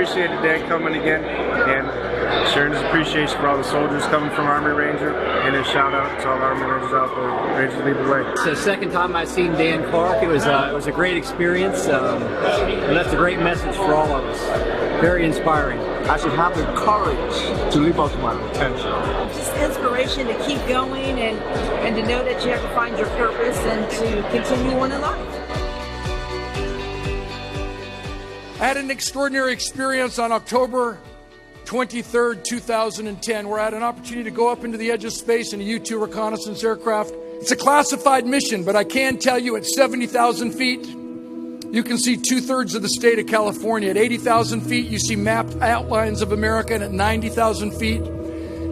appreciated Dan coming again and sharing his appreciation for all the soldiers coming from Army Ranger, and a shout out to all the Army Rangers out there. Rangers lead the way. It's the second time I've seen Dan Clark. It was a great experience. He left a great message for all of us. Very inspiring. I should have the courage to live up to my potential. Just inspiration to keep going and to know that you have to find your purpose and to continue on in life. I had an extraordinary experience on October 23rd, 2010, where I had an opportunity to go up into the edge of space in a U-2 reconnaissance aircraft. It's a classified mission, but I can tell you at 70,000 feet, you can see 2/3 of the state of California. At 80,000 feet, you see mapped outlines of America, and at 90,000 feet,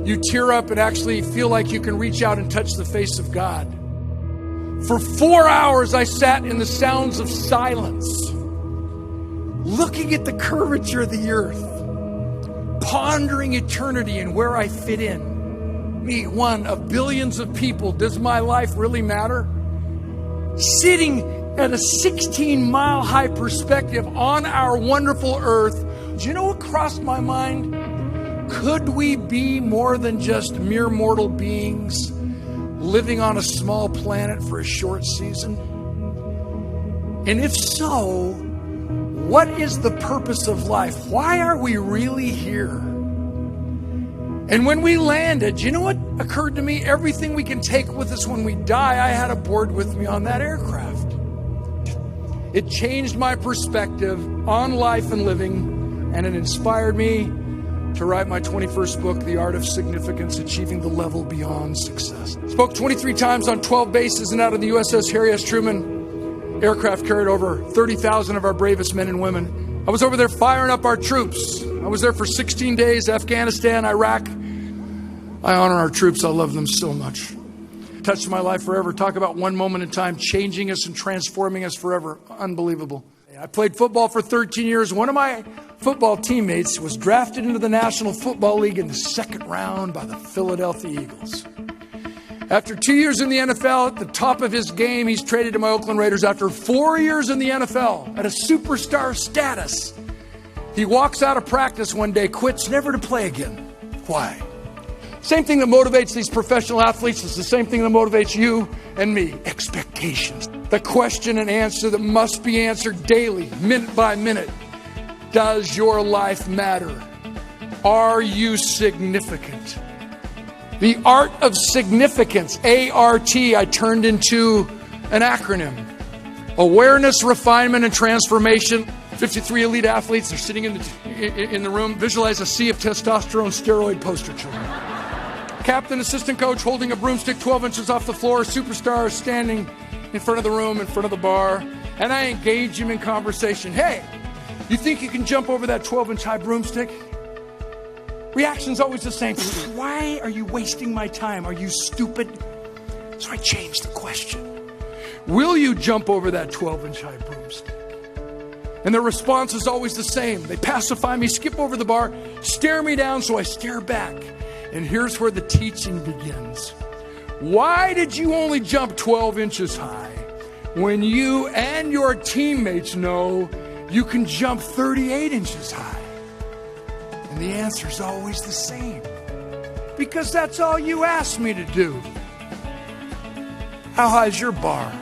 you tear up and actually feel like you can reach out and touch the face of God. For 4 hours, I sat in the sounds of silence, looking at the curvature of the earth, pondering eternity and where I fit in. Me, one of billions of people. Does my life really matter? Sitting at a 16-mile high perspective on our wonderful earth, do you know what crossed my mind? Could we be more than just mere mortal beings living on a small planet for a short season? And if so, what is the purpose of life? Why are we really here? And when we landed, you know what occurred to me? Everything we can take with us when we die, I had aboard with me on that aircraft. It changed my perspective on life and living, and it inspired me to write my 21st book, The Art of Significance, Achieving the Level Beyond Success. Spoke 23 times on 12 bases and out of the USS Harry S. Truman. Aircraft carried over 30,000 of our bravest men and women. I was over there firing up our troops. I was there for 16 days, Afghanistan, Iraq. I honor our troops. I love them so much. Touched my life forever. Talk about one moment in time, changing us and transforming us forever. Unbelievable. I played football for 13 years. One of my football teammates was drafted into the National Football League in the second round by the Philadelphia Eagles. After 2 years in the NFL, at the top of his game, he's traded to my Oakland Raiders. After 4 years in the NFL, at a superstar status, he walks out of practice one day, quits, never to play again. Why? Same thing that motivates these professional athletes is the same thing that motivates you and me. Expectations. The question and answer that must be answered daily, minute by minute. Does your life matter? Are you significant? The art of significance, A-R-T, I turned into an acronym. Awareness, refinement, and transformation. 53 elite athletes are sitting in the room. Visualize a sea of testosterone steroid poster children. Captain, assistant coach holding a broomstick 12 inches off the floor. Superstar standing in front of the room, in front of the bar. And I engage him in conversation. Hey, you think you can jump over that 12-inch high broomstick? Reaction's always the same. Why are you wasting my time? Are you stupid? So I changed the question. Will you jump over that 12-inch high broomstick? And their response is always the same. They pacify me, skip over the bar, stare me down, so I stare back. And here's where the teaching begins. Why did you only jump 12 inches high when you and your teammates know you can jump 38 inches high? And the answer is always the same. Because that's all you asked me to do. How high is your bar?